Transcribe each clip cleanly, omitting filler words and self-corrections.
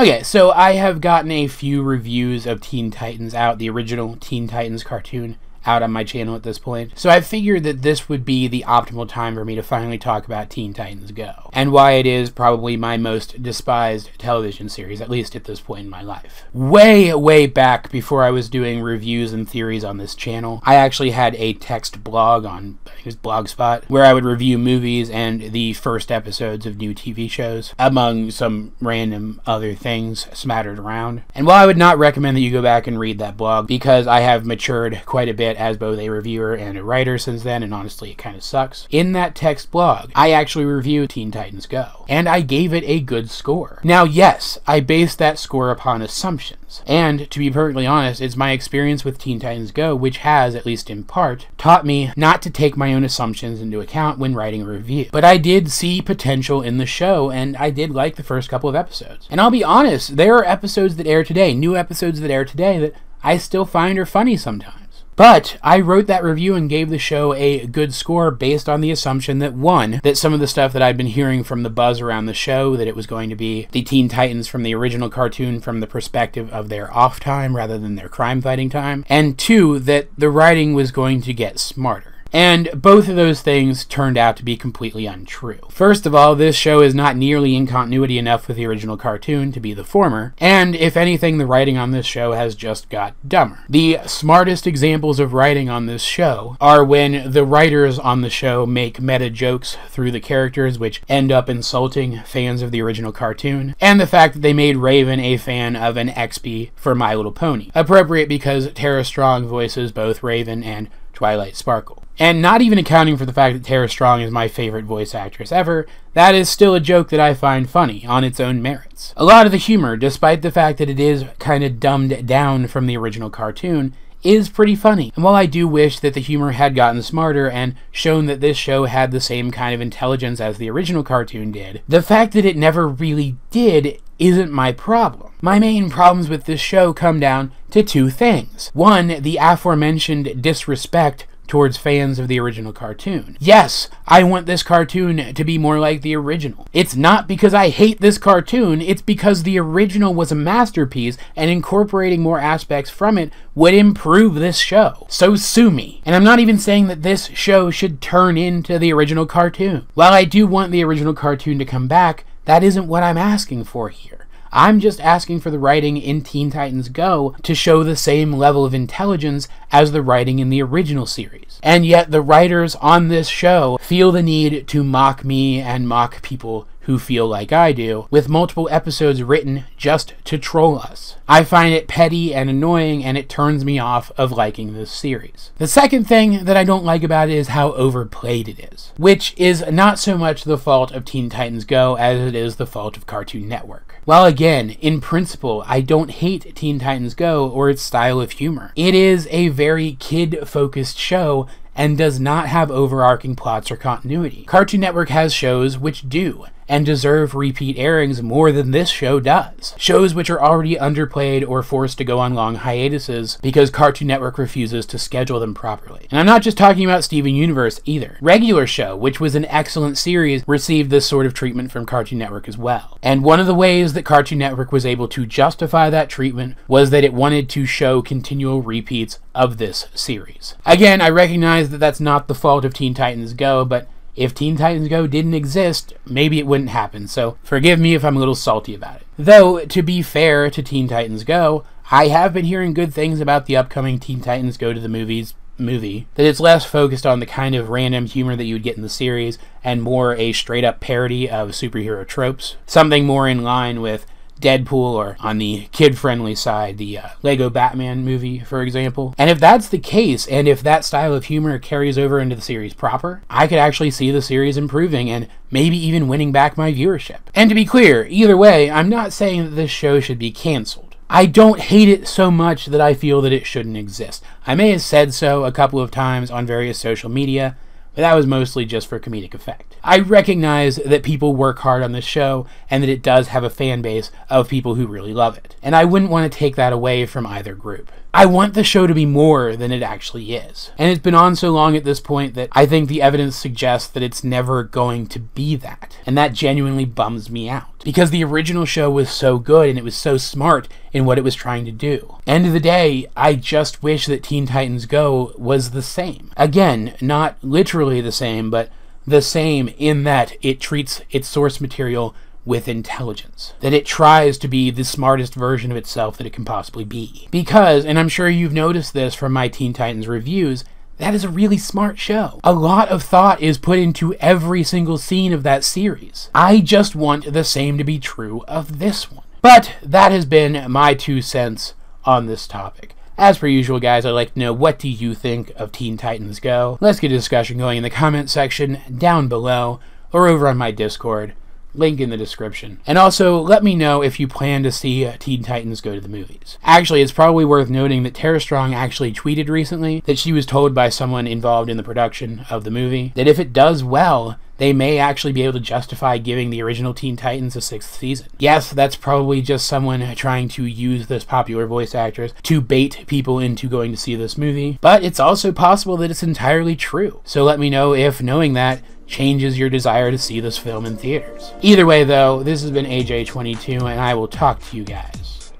Okay, so I have gotten a few reviews of Teen Titans out, the original Teen Titans cartoon, out on my channel at this point. So I figured that this would be the optimal time for me to finally talk about Teen Titans Go, and why it is probably my most despised television series, at least at this point in my life. Way back, before I was doing reviews and theories on this channel, I actually had a text blog on, I think it was Blogspot, where I would review movies and the first episodes of new TV shows, among some random other things smattered around. And while I would not recommend that you go back and read that blog, because I have matured quite a bit as both a reviewer and a writer since then, and honestly it kind of sucks, in that text blog I actually reviewed Teen Titans Go, and I gave it a good score. Now yes, I based that score upon assumptions, and to be perfectly honest, it's my experience with Teen Titans Go which has, at least in part, taught me not to take my own assumptions into account when writing a review. But I did see potential in the show, and I did like the first couple of episodes. And I'll be honest, there are episodes that air today, new episodes that air today, that I still find are funny sometimes. But I wrote that review and gave the show a good score based on the assumption that, one, that some of the stuff that I'd been hearing from the buzz around the show, that it was going to be the Teen Titans from the original cartoon from the perspective of their off time rather than their crime fighting time, and two, that the writing was going to get smarter. And both of those things turned out to be completely untrue. First of all, this show is not nearly in continuity enough with the original cartoon to be the former, and if anything, the writing on this show has just got dumber. The smartest examples of writing on this show are when the writers on the show make meta jokes through the characters which end up insulting fans of the original cartoon, and the fact that they made Raven a fan of an XP for My Little Pony. Appropriate because Tara Strong voices both Raven and Twilight Sparkle. And not even accounting for the fact that Tara Strong is my favorite voice actress ever, that is still a joke that I find funny on its own merits. A lot of the humor, despite the fact that it is kind of dumbed down from the original cartoon, is pretty funny. And while I do wish that the humor had gotten smarter and shown that this show had the same kind of intelligence as the original cartoon did, the fact that it never really did isn't my problem. My main problems with this show come down to two things. One, the aforementioned disrespect towards fans of the original cartoon. Yes, I want this cartoon to be more like the original. It's not because I hate this cartoon, it's because the original was a masterpiece, and incorporating more aspects from it would improve this show. So sue me. And I'm not even saying that this show should turn into the original cartoon. While I do want the original cartoon to come back, that isn't what I'm asking for here. I'm just asking for the writing in Teen Titans Go to show the same level of intelligence as the writing in the original series. And yet the writers on this show feel the need to mock me and mock people who feel like I do, with multiple episodes written just to troll us. I find it petty and annoying, and it turns me off of liking this series. The second thing that I don't like about it is how overplayed it is, which is not so much the fault of Teen Titans Go as it is the fault of Cartoon Network. While again, in principle, I don't hate Teen Titans Go or its style of humor. It is a very kid-focused show and does not have overarching plots or continuity. Cartoon Network has shows which do, and deserve repeat airings more than this show does. Shows which are already underplayed or forced to go on long hiatuses because Cartoon Network refuses to schedule them properly. And I'm not just talking about Steven Universe either. Regular Show, which was an excellent series, received this sort of treatment from Cartoon Network as well. And one of the ways that Cartoon Network was able to justify that treatment was that it wanted to show continual repeats of this series. Again, I recognize that that's not the fault of Teen Titans Go, but if Teen Titans Go didn't exist, maybe it wouldn't happen, so forgive me if I'm a little salty about it. Though, to be fair to Teen Titans Go, I have been hearing good things about the upcoming Teen Titans Go to the Movies movie, that it's less focused on the kind of random humor that you would get in the series, and more a straight-up parody of superhero tropes. Something more in line with Deadpool, or on the kid-friendly side, the Lego Batman movie, for example. And if that's the case, and if that style of humor carries over into the series proper, I could actually see the series improving and maybe even winning back my viewership. And to be clear, either way, I'm not saying that this show should be canceled. I don't hate it so much that I feel that it shouldn't exist. I may have said so a couple of times on various social media, but that was mostly just for comedic effect. I recognize that people work hard on this show, and that it does have a fan base of people who really love it, and I wouldn't want to take that away from either group. I want the show to be more than it actually is, and it's been on so long at this point that I think the evidence suggests that it's never going to be that, and that genuinely bums me out, because the original show was so good and it was so smart in what it was trying to do. End of the day, I just wish that Teen Titans Go was the same. Again, not literally the same, but the same in that it treats its source material with intelligence. That it tries to be the smartest version of itself that it can possibly be. Because, and I'm sure you've noticed this from my Teen Titans reviews, that is a really smart show. A lot of thought is put into every single scene of that series. I just want the same to be true of this one. But that has been my 2 cents on this topic. As per usual, guys, I'd like to know, what do you think of Teen Titans Go? Let's get a discussion going in the comment section down below, or over on my Discord. Link in the description. And also, let me know if you plan to see Teen Titans Go to the movies. Actually, it's probably worth noting that Tara Strong actually tweeted recently that she was told by someone involved in the production of the movie that if it does well, they may actually be able to justify giving the original Teen Titans a 6th season. Yes, that's probably just someone trying to use this popular voice actress to bait people into going to see this movie, but it's also possible that it's entirely true. So let me know if knowing that changes your desire to see this film in theaters. Either way though, this has been AJ22, and I will talk to you guys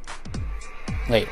later.